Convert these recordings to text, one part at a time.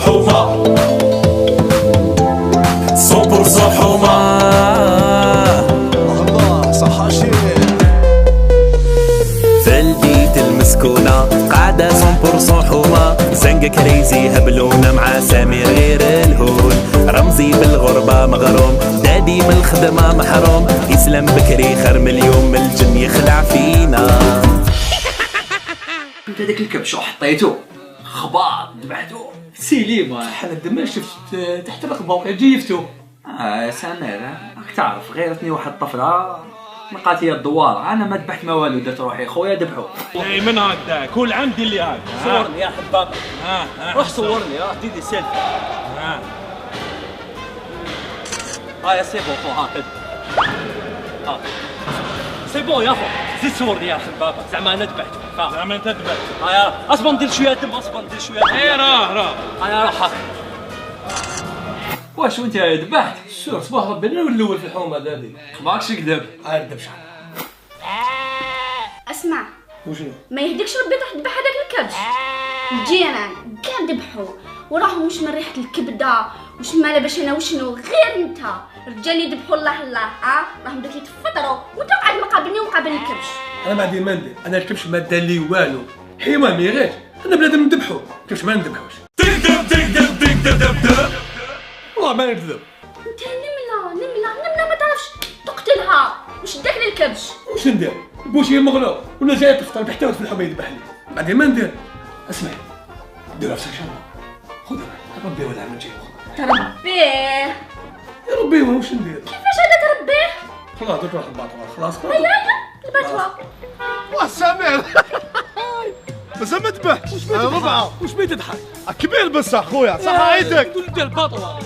حومة 100% حومة. الله صح شيء. في البيت المسكونة قاعدة 100% حومة. زنقة كريزي هبلونة مع سامي غير الهون. رمزي بالغربة مغروم، دادي من الخدمة محروم. يسلم بكري خير من اليوم من الجن يخلع فينا. انت هذاك الكبش وحطيتو خباط ذبحتو سيليما حنا الدم شفت تحت الرقبه جيفتو. يا سامر راك تعرف غيرتني واحد الطفله لقات هي الدوار. انا ما ذبحت ما والو، درت روحي خويا ذبحو. اي من هكذا كل عندي اللي هكذا. صورني يا حباب. روح صورني ديدي سيلفي. يا سي بون خو هاكد. سي بون يا خو زيد صورني يا حباب. زعما انا ذبحتو. زعما انت ذبحت. اصبر ندير شويه دم، اصبر ندير شويه. اي راه روح. واش وانت ذبحت؟ شوف صباح ربي انا الاول في الحومه هذه. ماكش كذب. عاد بشحال. اسمع وشنو؟ ما يهديكش ربي تروح تذبح هذاك الكبش. الجيران كاع ذبحوا وراهم مش من ريحه الكبده وش مالا باش انا وشنو غير انت. الرجال يذبحوا الله راهم بدك يتفطروا وانت قاعد مقابلني ومقابل الكبش. انا ما عندي ما ندير، انا الكبش ما دار لي والو. حيوان ما يغيرش، انا بنادم نذبحو، الكبش ما نذبحوش. تكذب والله ما نكذب. انت نمله ما تعرفش تقتلها. وش داك للكبش؟ واش ندير؟ بوشي مغلوب ولا جاي تفطر بحتى في الحومه يذبح لي. بعدين ما ندير. اسمع دير نفسك ان شاء الله. خذ ربي ولا عمل شيء. تربيه. يا ربي واش ندير؟ كيفاش هذا تربيه؟ خلاص درت واحد الباطوه خلاص. هيا الباتوا. واه سامر مازال ما ذبحت. ربعه واش بيت تضحك؟ كبير بصح خويا صح عيدك. دير الباطوه.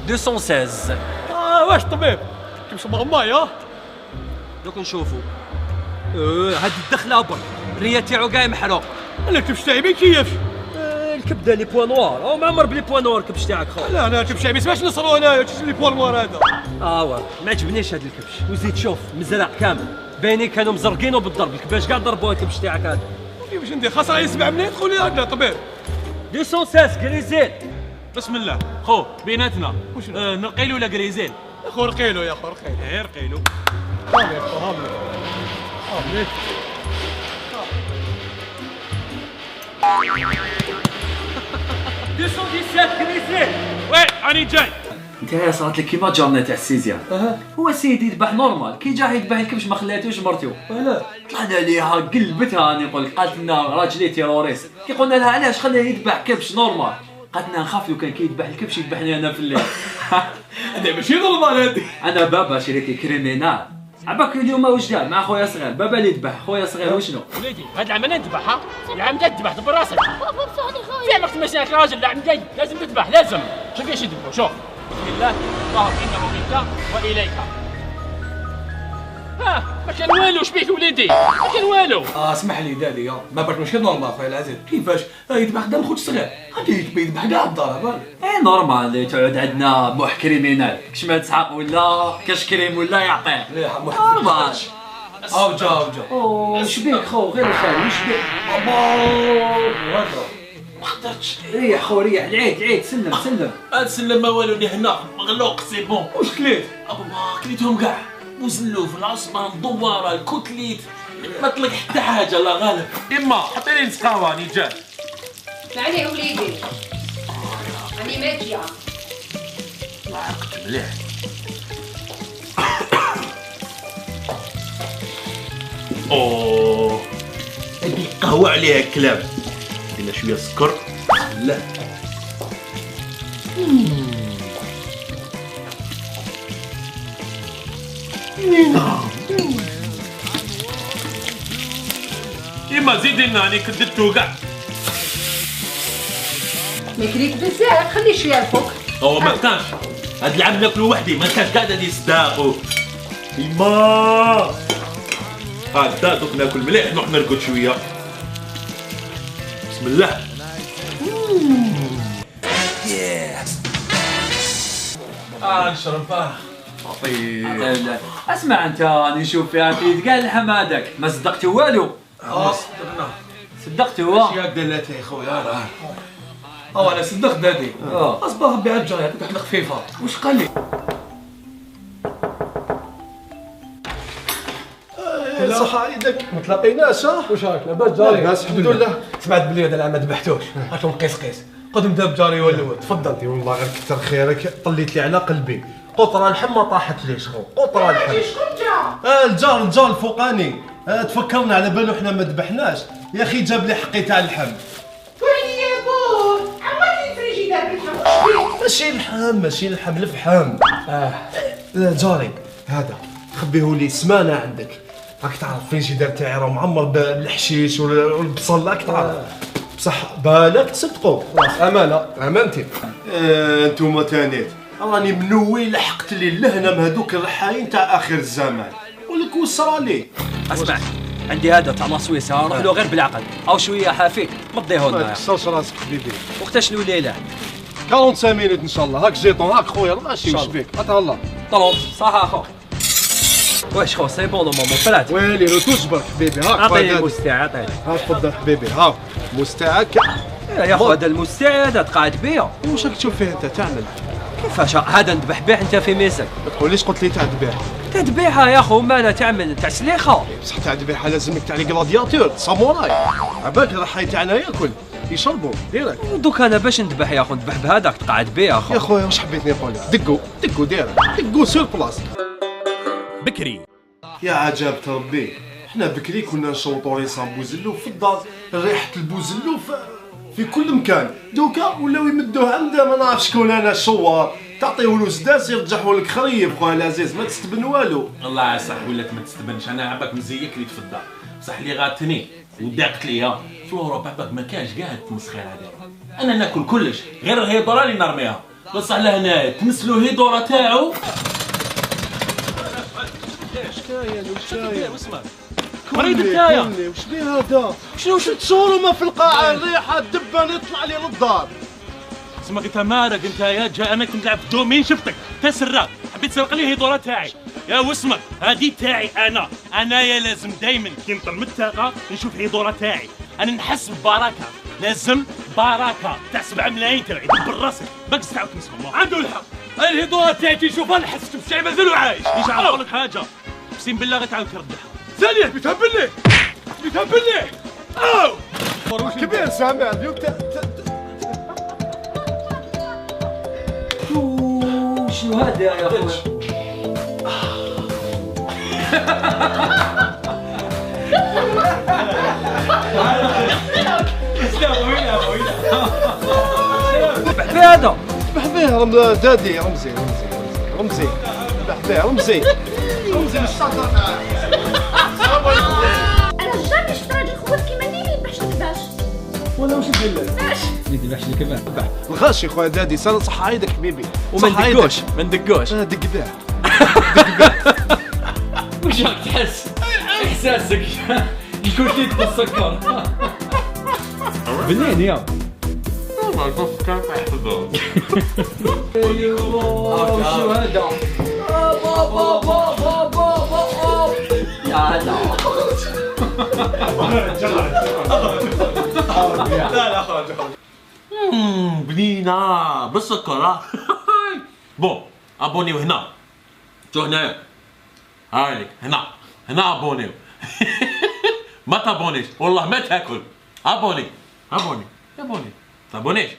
216. واش طبيب؟ كيفاش مغماي دوك نشوفوا. هاد الدخله برك الريه تاعو كاع محروق. انا الكبش تاعي ما كيفش. الكبده لي بوان نوار او معمر بلي بوان نوار الكبش تاعك خو. لا انا الكبش تاعي ما يسمعش نصرو انايا تشوف لي بوان نوار هذا. واه ما عجبنيش هاد الكبش. وزيد شوف مزرع كامل باينين كانوا مزرقينو بالضرب. الكباش كاع ضربوا الكبش تاعك هذا. كيفاش ندير؟ خاص راه يسمع منين تقول لي هكذا طبيب. 216 غريزيل. بسم الله خو بيناتنا. نرقيلو ولا غريزيل؟ يا خو رقيلو يا خو رقيلو. رقيلو. هاملي 217 غريزيل. وي راني جاي. انت صارت لك كيما جارنا تاع السيزيان. هو سيدي يذبح نورمال كي جا يذبح الكبش ما خلاتوش مرتو. ولا طلعنا ليها قلبتها. راني نقول قالت لنا راجلي تيروريست. كي قلنا لها علاش خليه يذبح كبش نورمال قالت لنا نخاف لو كان كي يذبح الكبش يذبحني انا في الليل. هذا ماشي نورمال هذه. انا بابا شريكي كريمينال. عباك اليوم واش دار مع خويا صغير. بابا اللي يذبح خويا صغير وشنو؟ وليدي هاد العام انا نذبحها. العام جاي ذبحت براسك. في وقت مشاك راجل العام جاي لازم تذبح لازم. شوف ايش يذبحوا شوف. بسم الله اللهم انه منك واليك. ما كان والو. شبيك وليدي؟ ما كان والو. اسمح لي دادي ما برك ماشي نورمال خويا العزيز. كيفاش يذبح قدام خوت صغير؟ غادي يذبح كاع الدار. نورمال تعود عندنا موح كريمينال كش ما تسحق ولا كاش كريم ولا يعطيه. نورمال. جا شبيك خو غير الخير وش بيك؟ ما قدرتش. ريح خو ريح. العيد سلم. سلم ما والو لي هنا مغلوق سي بون. واش كليت؟ ما كليتهم كاع. بوزلوف العصبان الدواره الكتليت ما طلق حتى حاجه الله غالب. اما حطي لي نسقاوه راني جاي. اسمعني يا وليدي راني ماجيه. عرقت مليح. اوه هذه القهوه عليها كلام. دينا شويه سكر. لا إما زيد لنا راني كدبتو كاع. ما كريت بزاف خلي شويه الفوق. هو ما كانش هاد العام ناكلو وحدي ما كانش كاع هادي صداقو. إما هادا دوك ناكل مليح نروح نرقد شويه. بسم الله. نشرب اسمع انت راني نشوف فيها في كاع الحمادك ما صدقتي والو. صدقنا. صدقتي هو ماشي هكذا لا يا خويا راه انا صدقت دادي اصبر ربي عاد جاي عطيك واحده خفيفه واش قال لي صح يدك ما تلاقيناش واش راك لاباس جاري لاباس الحمد لله سمعت بلي هذا العام ما ذبحتوش هات لهم قيس قدم داب جاري هو الاول تفضل والله غير كثر خيرك طليت لي على قلبي قطره الحم ما طاحت ليش خو قطره الحم شكون الجار الفوقاني تفكرنا على بالو حنا ما ذبحناش يا اخي جاب لي حقي تاع اللحم ويلي يا بون عمرني الفريجيدار بالحم ماشي اللحم الفحم جاري هذا خبيه لي سمانه عندك راك تعرف الفريجيدار تاعي راه معمر بالحشيش والبصل راك تعرف بصح بالك تصدقوا خلاص امانتي انتوما تانيت راني منوي لحقت لي اللهنا من هذوك الرحاين تاع اخر الزمان ولك واش صرالي اسمع عندي هذا تاع لا سويسرا نروح له غير بالعقل او شويه حافيك مضيه ما لنا تكسرش راسك حبيبي وقتاش الليله 45 مينوت ان شاء الله هاك جيطون هاك خويا ماشي واش بيك الله طلب صح اخو واش خو سي بون ماما طلعت ويلي لو تجبر حبيبي هاك عطيني المستاع عطيني هاك تفضل حبيبي هاك مستاعك يا خو هذا المستاع هذا تقعد بيا واش راك تشوف فيه انت تعمل كيفاش هذا نذبح به انت في ميسك ما تقوليش قلت لي تاع ذبيح تذبيحه يا خو مالا تعمل تاع سليخه بصح تاع ذبيحه لازمك تاع لي غلادياتور ساموراي عباك الرحاي تاعنا ياكل يشربوا ديرك دوك انا باش نذبح يا خو نذبح بهذاك تقعد بيه يا خو يا خويا واش حبيتني نقول دقوا ديرك دقوا سير بلاص بكري يا عجب ربي حنا بكري كنا نشوطوا ريصان بوزلو في الدار ريحه البوزلو في كل مكان دوكا ولاو يمدوه عنده ما نعرف شكون انا الشوار تعطيه له سداس يرجعوا لك خريب خويا العزيز ما تستبن والو والله صح ولات ما تستبنش انا عباك مزيك لي في الدار بصح اللي غاتني وداقت ليا في اوروبا عباك ما كانش كاع التمسخير هذا انا ناكل كلش غير الهيدوره اللي نرميها بصح لهنا تمسلو الهيدوره تاعو مريض نتايا واش بيه هذا شنو تشوروا ما في القاعه الريحه الدبان يطلع لي للدار اسمك انت مالك انت يا جاي انا كنت نلعب في دومين شفتك تسرق حبيت تسرق لي الهيدوره تاعي يا واسمك هذه تاعي انا يا لازم دايما كي نطل من الطاقه نشوف هيدوره تاعي انا نحس ببركه لازم بركه تاع 7 ملايين تاعي يدبر راسك باك تستعاود تمسك الله عنده الحق الهيدوره تاعي تشوفها نحس بشي مازالو عايش نيش نعرف لك حاجه اقسم بالله غتعاود تردحها ثانيه بتهبل لي او كبير سامع اليوم شنو هذا يا خويا ذبح في هذا ذبح به دادي رمزي ذبح به رمزي من الشجر انا جامي شفت راجل خوات كيما اللي ما يذبحش الكباش ولا واش ندير لك ما يذبحش الكباب الغاشي خويا دادي سال صح عيدك حبيبي وما ندقوش انا دق به واش راك تحس احساسك الكوتيت بالسكر بنين يا شو هذا يا هذا لا خرج بنينه بالسكر بون ابونيو هنا شو هنايا هاي هنا ابونيو ما تابونيش والله ما تاكل ابوني تابونيش